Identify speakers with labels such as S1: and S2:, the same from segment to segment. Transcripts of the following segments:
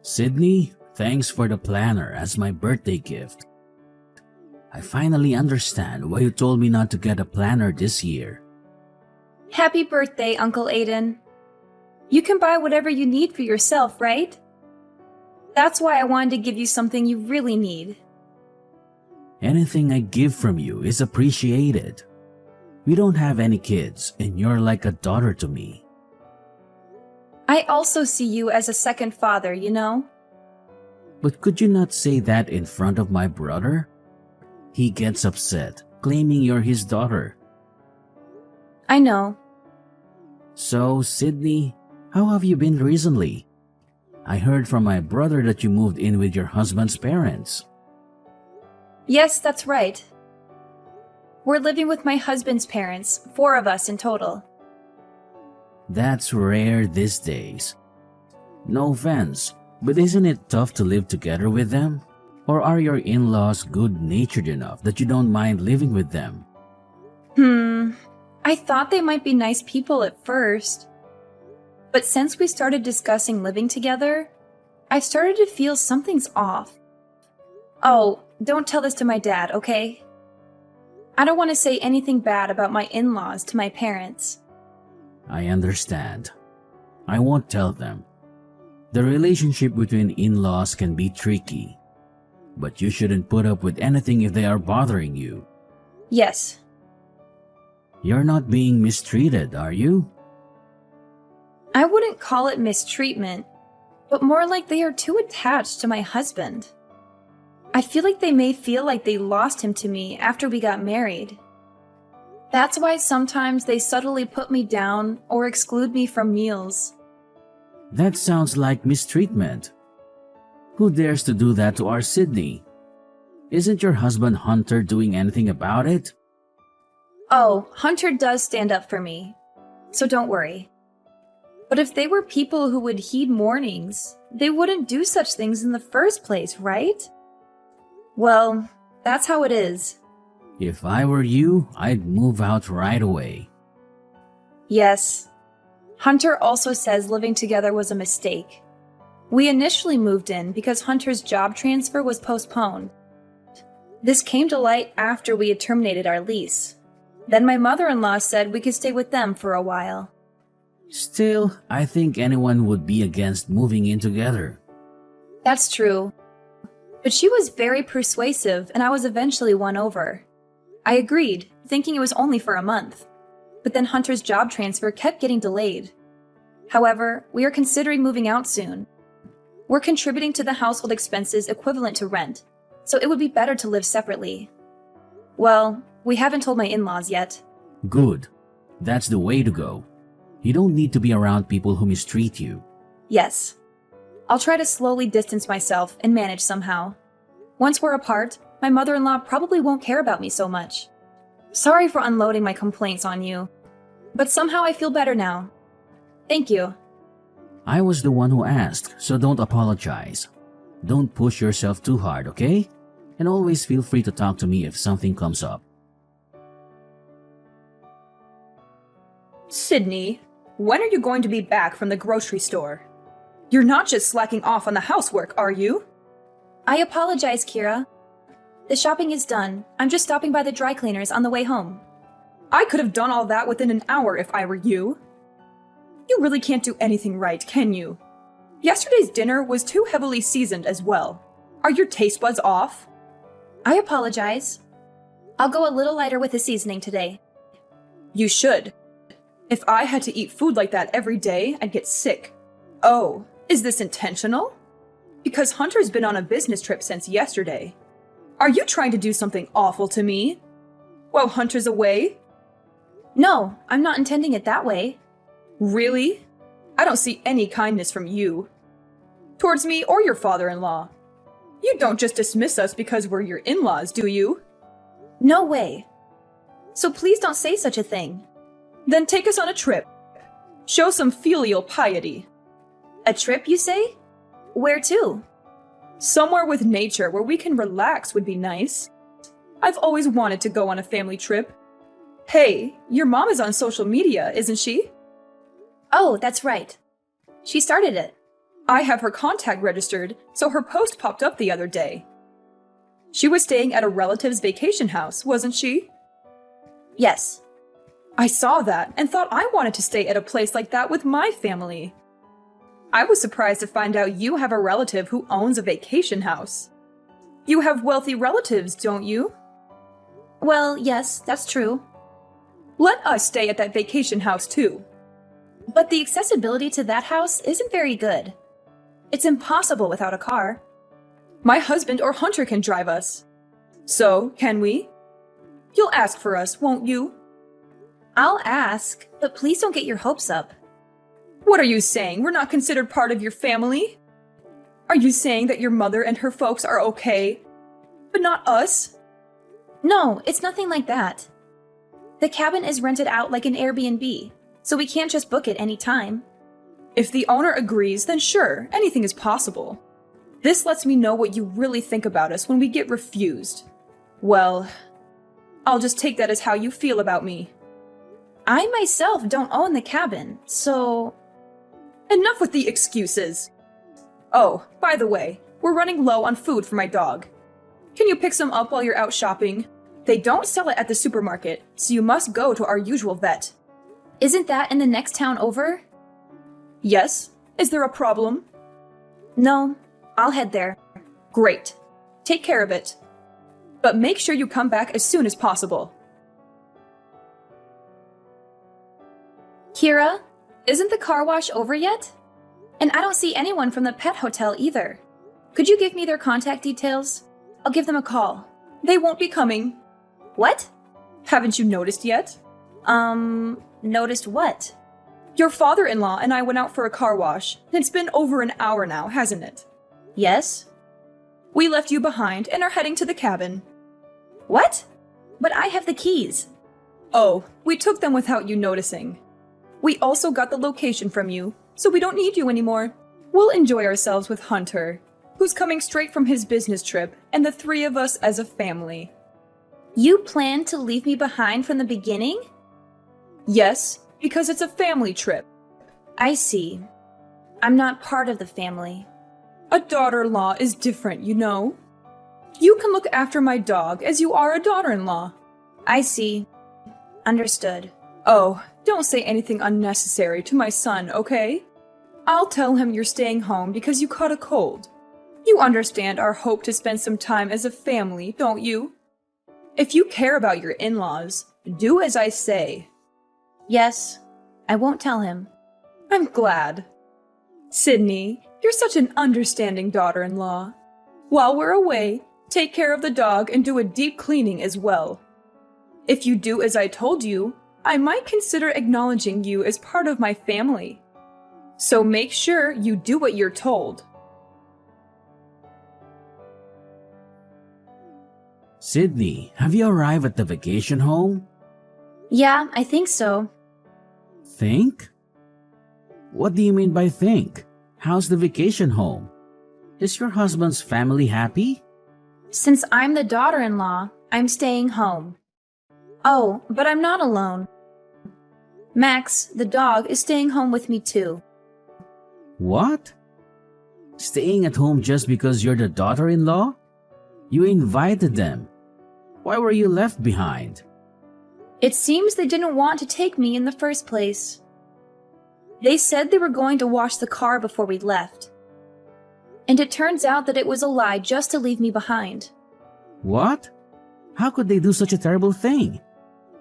S1: Sydney, thanks for the planner as my birthday gift. I finally understand why you told me not to get a planner this year.
S2: Happy birthday, Uncle Aiden. You can buy whatever you need for yourself, right? That's why I wanted to give you something you really need.
S1: Anything I give from you is appreciated. We don't have any kids, and you're like a daughter to me.
S2: I also see you as a second father, you know?
S1: But could you not say that in front of my brother? He gets upset, claiming you're his daughter.
S2: I know.
S1: So, Sydney, how have you been recently? I heard from my brother that you moved in with your husband's parents.
S2: Yes, that's right. We're living with my husband's parents, 4 of us in total.
S1: That's rare these days. No offense, but isn't it tough to live together with them? Or are your in-laws good-natured enough that you don't mind living with them?
S2: I thought they might be nice people at first. But since we started discussing living together, I started to feel something's off. Oh, don't tell this to my dad, okay? I don't want to say anything bad about my in-laws to my parents.
S1: I understand. I won't tell them. The relationship between in-laws can be tricky, but you shouldn't put up with anything if they are bothering you.
S2: Yes.
S1: You're not being mistreated, are you?
S2: I wouldn't call it mistreatment, but more like they are too attached to my husband. I feel like they may feel like they lost him to me after we got married. That's why sometimes they subtly put me down or exclude me from meals.
S1: That sounds like mistreatment. Who dares to do that to our Sydney? Isn't your husband Hunter doing anything about it?
S2: Oh, Hunter does stand up for me, so don't worry. But if they were people who would heed warnings, they wouldn't do such things in the first place, right? Well, that's how it is.
S1: If I were you, I'd move out right away.
S2: Yes. Hunter also says living together was a mistake. We initially moved in because Hunter's job transfer was postponed. This came to light after we had terminated our lease. Then my mother-in-law said we could stay with them for a while.
S1: Still, I think anyone would be against moving in together.
S2: That's true. But she was very persuasive and I was eventually won over. I agreed, thinking it was only for a month. But then Hunter's job transfer kept getting delayed. However, we are considering moving out soon. We're contributing to the household expenses equivalent to rent, so it would be better to live separately. Well, we haven't told my in-laws yet.
S1: Good. That's the way to go. You don't need to be around people who mistreat you.
S2: Yes. I'll try to slowly distance myself and manage somehow. Once we're apart, my mother-in-law probably won't care about me so much. Sorry for unloading my complaints on you, but somehow I feel better now. Thank you.
S1: I was the one who asked, so don't apologize. Don't push yourself too hard, okay? And always feel free to talk to me if something comes up.
S3: Sydney, when are you going to be back from the grocery store? You're not just slacking off on the housework, are you?
S2: I apologize, Kira. The shopping is done. I'm just stopping by the dry cleaners on the way home.
S3: I could have done all that within an hour if I were you. You really can't do anything right, can you? Yesterday's dinner was too heavily seasoned as well. Are your taste buds off?
S2: I apologize. I'll go a little lighter with the seasoning today.
S3: You should. If I had to eat food like that every day, I'd get sick. Oh, is this intentional? Because Hunter's been on a business trip since yesterday. Are you trying to do something awful to me? While Hunter's away?
S2: No, I'm not intending it that way.
S3: Really? I don't see any kindness from you. Towards me or your father-in-law. You don't just dismiss us because we're your in-laws, do you?
S2: No way. So please don't say such a thing.
S3: Then take us on a trip. Show some filial piety.
S2: A trip, you say? Where to?
S3: Somewhere with nature where we can relax would be nice. I've always wanted to go on a family trip. Hey, your mom is on social media, isn't she?
S2: Oh, that's right. She started it.
S3: I have her contact registered, so her post popped up the other day. She was staying at a relative's vacation house, wasn't she?
S2: Yes.
S3: I saw that and thought I wanted to stay at a place like that with my family. I was surprised to find out you have a relative who owns a vacation house. You have wealthy relatives, don't you?
S2: Well, yes, that's true.
S3: Let us stay at that vacation house too.
S2: But the accessibility to that house isn't very good. It's impossible without a car.
S3: My husband or Hunter can drive us. So, can we? You'll ask for us, won't you?
S2: I'll ask, but please don't get your hopes up.
S3: What are you saying? We're not considered part of your family? Are you saying that your mother and her folks are okay, but not us?
S2: No, it's nothing like that. The cabin is rented out like an Airbnb, so we can't just book it any time.
S3: If the owner agrees, then sure, anything is possible. This lets me know what you really think about us when we get refused. Well, I'll just take that as how you feel about me.
S2: I myself don't own the cabin, so...
S3: Enough with the excuses. Oh, by the way, we're running low on food for my dog. Can you pick some up while you're out shopping? They don't sell it at the supermarket, so you must go to our usual vet.
S2: Isn't that in the next town over?
S3: Yes? Is there a problem?
S2: No, I'll head there.
S3: Great. Take care of it. But make sure you come back as soon as possible.
S2: Kira, isn't the car wash over yet? And I don't see anyone from the pet hotel either. Could you give me their contact details? I'll give them a call.
S3: They won't be coming.
S2: What?
S3: Haven't you noticed yet?
S2: Noticed what?
S3: Your father-in-law and I went out for a car wash. It's been over an hour now, hasn't it?
S2: Yes?
S3: We left you behind and are heading to the cabin.
S2: What? But I have the keys.
S3: Oh, we took them without you noticing. We also got the location from you, so we don't need you anymore. We'll enjoy ourselves with Hunter, who's coming straight from his business trip, and the three of us as a family.
S2: You planned to leave me behind from the beginning?
S3: Yes, because it's a family trip.
S2: I see. I'm not part of the family.
S3: A daughter-in-law is different, you know. You can look after my dog as you are a daughter-in-law.
S2: I see. Understood.
S3: Oh, don't say anything unnecessary to my son, okay? I'll tell him you're staying home because you caught a cold. You understand our hope to spend some time as a family, don't you? If you care about your in-laws, do as I say.
S2: Yes, I won't tell him.
S3: I'm glad. Sydney, you're such an understanding daughter-in-law. While we're away, take care of the dog and do a deep cleaning as well. If you do as I told you, I might consider acknowledging you as part of my family. So make sure you do what you're told.
S1: Sydney, have you arrived at the vacation home?
S2: Yeah, I think so.
S1: Think? What do you mean by think? How's the vacation home? Is your husband's family happy?
S2: Since I'm the daughter-in-law, I'm staying home. Oh, but I'm not alone. Max, the dog, is staying home with me too.
S1: What? Staying at home just because you're the daughter-in-law? You invited them. Why were you left behind?
S2: It seems they didn't want to take me in the first place. They said they were going to wash the car before we left. And it turns out that it was a lie just to leave me behind.
S1: What? How could they do such a terrible thing?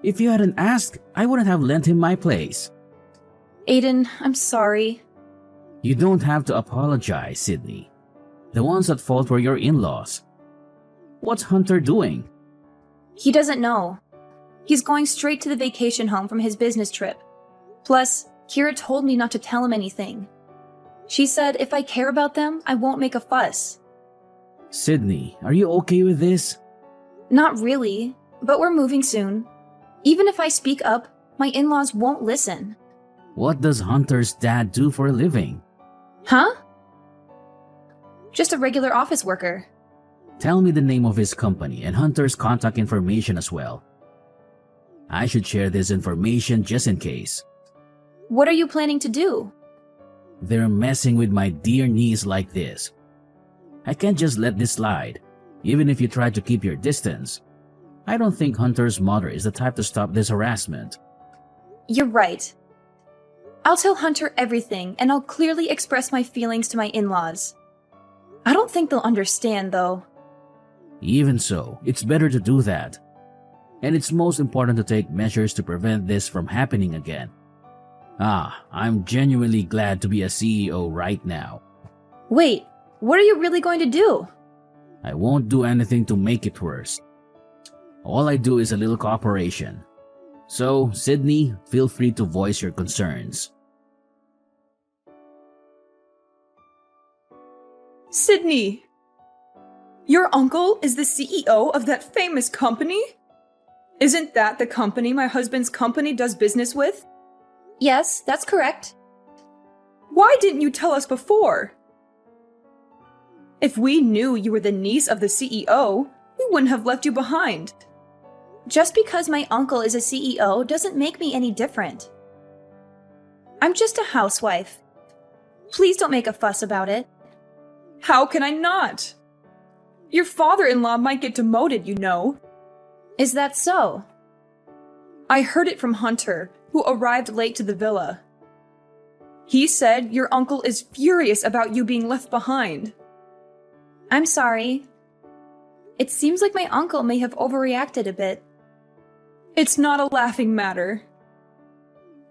S1: If you hadn't asked, I wouldn't have lent him my place.
S2: Aiden, I'm sorry.
S1: You don't have to apologize, Sydney. The ones at fault were your in-laws. What's Hunter doing?
S2: He doesn't know. He's going straight to the vacation home from his business trip. Plus, Kira told me not to tell him anything. She said if I care about them, I won't make a fuss.
S1: Sydney, are you okay with this?
S2: Not really, but we're moving soon. Even if I speak up, my in-laws won't listen.
S1: What does Hunter's dad do for a living?
S2: Huh? Just a regular office worker.
S1: Tell me the name of his company and Hunter's contact information as well. I should share this information just in case.
S2: What are you planning to do?
S1: They're messing with my dear niece like this. I can't just let this slide, even if you try to keep your distance. I don't think Hunter's mother is the type to stop this harassment.
S2: You're right. I'll tell Hunter everything, and I'll clearly express my feelings to my in-laws. I don't think they'll understand, though.
S1: Even so, it's better to do that. And it's most important to take measures to prevent this from happening again. I'm genuinely glad to be a CEO right now.
S2: Wait, what are you really going to do?
S1: I won't do anything to make it worse. All I do is a little cooperation. So, Sydney, feel free to voice your concerns.
S3: Sydney! Your uncle is the CEO of that famous company? Isn't that the company my husband's company does business with?
S2: Yes, that's correct.
S3: Why didn't you tell us before? If we knew you were the niece of the CEO, we wouldn't have left you behind.
S2: Just because my uncle is a CEO doesn't make me any different. I'm just a housewife. Please don't make a fuss about it.
S3: How can I not? Your father-in-law might get demoted, you know.
S2: Is that so?
S3: I heard it from Hunter, who arrived late to the villa. He said your uncle is furious about you being left behind.
S2: I'm sorry. It seems like my uncle may have overreacted a bit.
S3: It's not a laughing matter.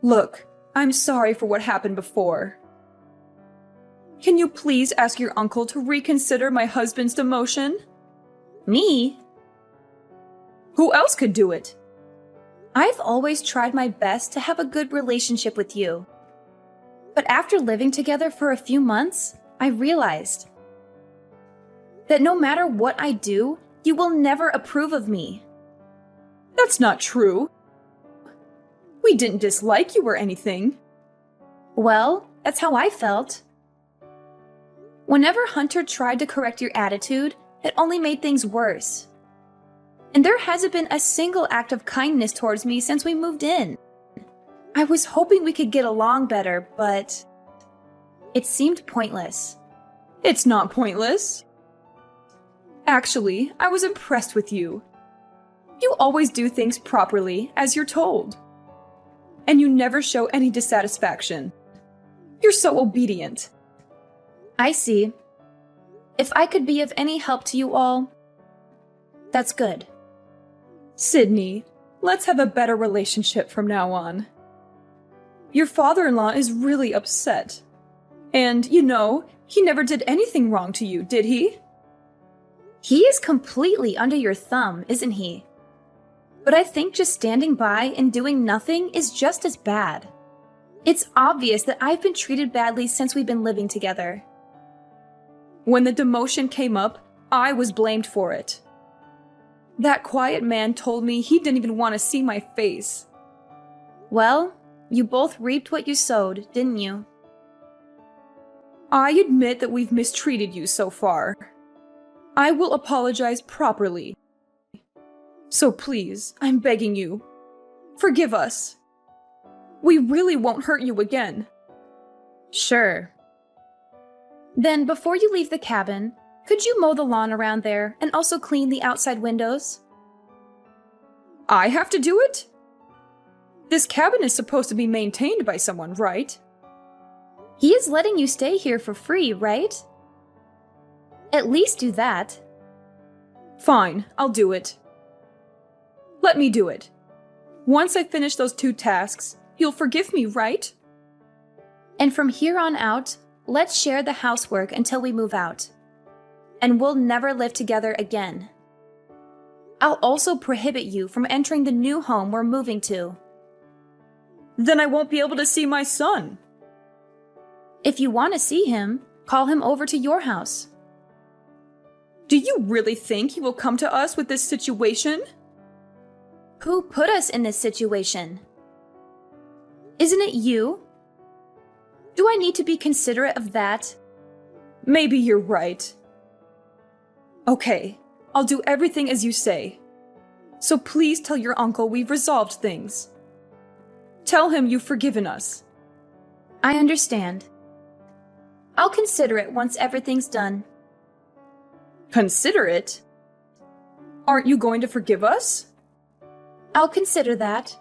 S3: Look, I'm sorry for what happened before. Can you please ask your uncle to reconsider my husband's demotion?
S2: Me?
S3: Who else could do it?
S2: I've always tried my best to have a good relationship with you. But after living together for a few months, I realized that no matter what I do, you will never approve of me.
S3: That's not true. We didn't dislike you or anything.
S2: Well, that's how I felt. Whenever Hunter tried to correct your attitude, it only made things worse. And there hasn't been a single act of kindness towards me since we moved in. I was hoping we could get along better, but it seemed pointless.
S3: It's not pointless. Actually, I was impressed with you. You always do things properly, as you're told. And you never show any dissatisfaction. You're so obedient.
S2: I see. If I could be of any help to you all, that's good.
S3: Sydney, let's have a better relationship from now on. Your father-in-law is really upset. And, you know, he never did anything wrong to you, did he?
S2: He is completely under your thumb, isn't he? But I think just standing by and doing nothing is just as bad. It's obvious that I've been treated badly since we've been living together.
S3: When the demotion came up, I was blamed for it. That quiet man told me he didn't even want to see my face.
S2: Well, you both reaped what you sowed, didn't you?
S3: I admit that we've mistreated you so far. I will apologize properly. So please, I'm begging you, forgive us. We really won't hurt you again.
S2: Sure. Then, before you leave the cabin, could you mow the lawn around there and also clean the outside windows?
S3: I have to do it? This cabin is supposed to be maintained by someone, right?
S2: He is letting you stay here for free, right? At least do that.
S3: Fine, I'll do it. Let me do it. Once I finish those 2 tasks, you'll forgive me, right?
S2: And from here on out, let's share the housework until we move out. And we'll never live together again. I'll also prohibit you from entering the new home we're moving to.
S3: Then I won't be able to see my son.
S2: If you want to see him, call him over to your house.
S3: Do you really think he will come to us with this situation?
S2: Who put us in this situation? Isn't it you? Do I need to be considerate of that?
S3: Maybe you're right. Okay, I'll do everything as you say. So please tell your uncle we've resolved things. Tell him you've forgiven us.
S2: I understand. I'll consider it once everything's done.
S3: Consider it? Aren't you going to forgive us?
S2: I'll consider that.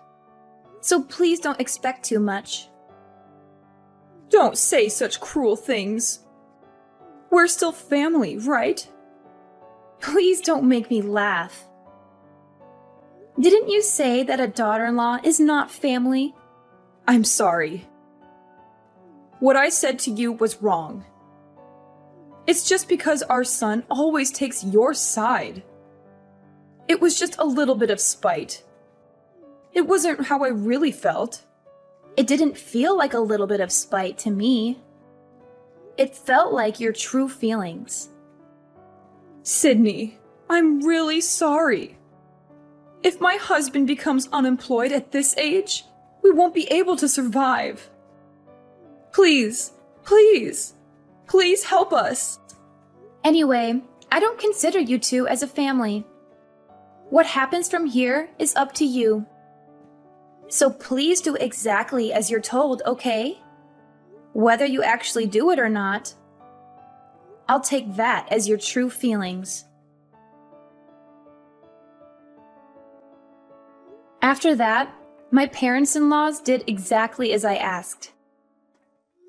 S2: So please don't expect too much.
S3: Don't say such cruel things. We're still family, right?
S2: Please don't make me laugh. Didn't you say that a daughter-in-law is not family?
S3: I'm sorry. What I said to you was wrong. It's just because our son always takes your side. It was just a little bit of spite. It wasn't how I really felt.
S2: It didn't feel like a little bit of spite to me. It felt like your true feelings.
S3: Sydney, I'm really sorry. If my husband becomes unemployed at this age, we won't be able to survive. Please, please, please help us.
S2: Anyway, I don't consider you two as a family. What happens from here is up to you. So please do exactly as you're told, okay? Whether you actually do it or not, I'll take that as your true feelings. After that, my parents-in-laws did exactly as I asked,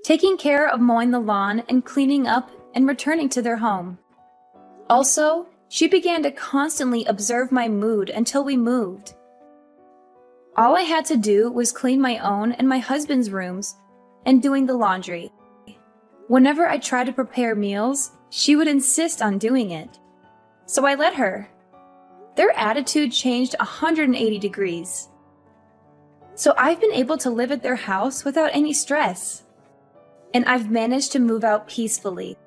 S2: taking care of mowing the lawn and cleaning up and returning to their home. Also, she began to constantly observe my mood until we moved. All I had to do was clean my own and my husband's rooms and doing the laundry. Whenever I tried to prepare meals, she would insist on doing it. So I let her. Their attitude changed 180 degrees. So I've been able to live at their house without any stress. And I've managed to move out peacefully.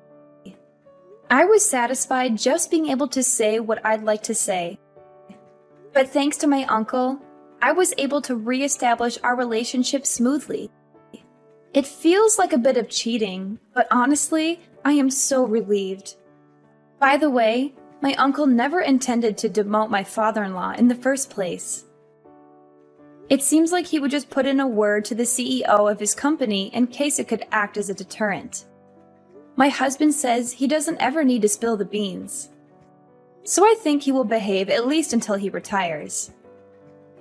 S2: I was satisfied just being able to say what I'd like to say. But thanks to my uncle, I was able to reestablish our relationship smoothly. It feels like a bit of cheating, but honestly, I am so relieved. By the way, my uncle never intended to demote my father-in-law in the first place. It seems like he would just put in a word to the CEO of his company in case it could act as a deterrent. My husband says he doesn't ever need to spill the beans. So I think he will behave at least until he retires.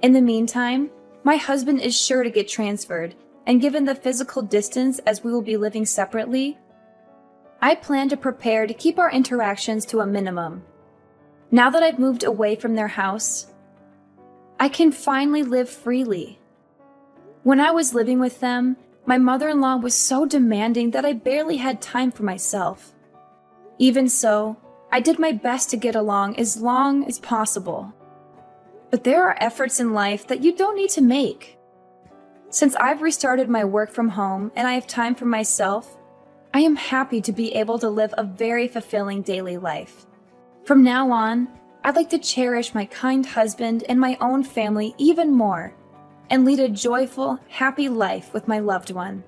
S2: In the meantime, my husband is sure to get transferred, and given the physical distance as we will be living separately, I plan to prepare to keep our interactions to a minimum. Now that I've moved away from their house, I can finally live freely. When I was living with them, my mother-in-law was so demanding that I barely had time for myself. Even so, I did my best to get along as long as possible. But there are efforts in life that you don't need to make. Since I've restarted my work from home and I have time for myself, I am happy to be able to live a very fulfilling daily life. From now on, I'd like to cherish my kind husband and my own family even more, and lead a joyful, happy life with my loved one.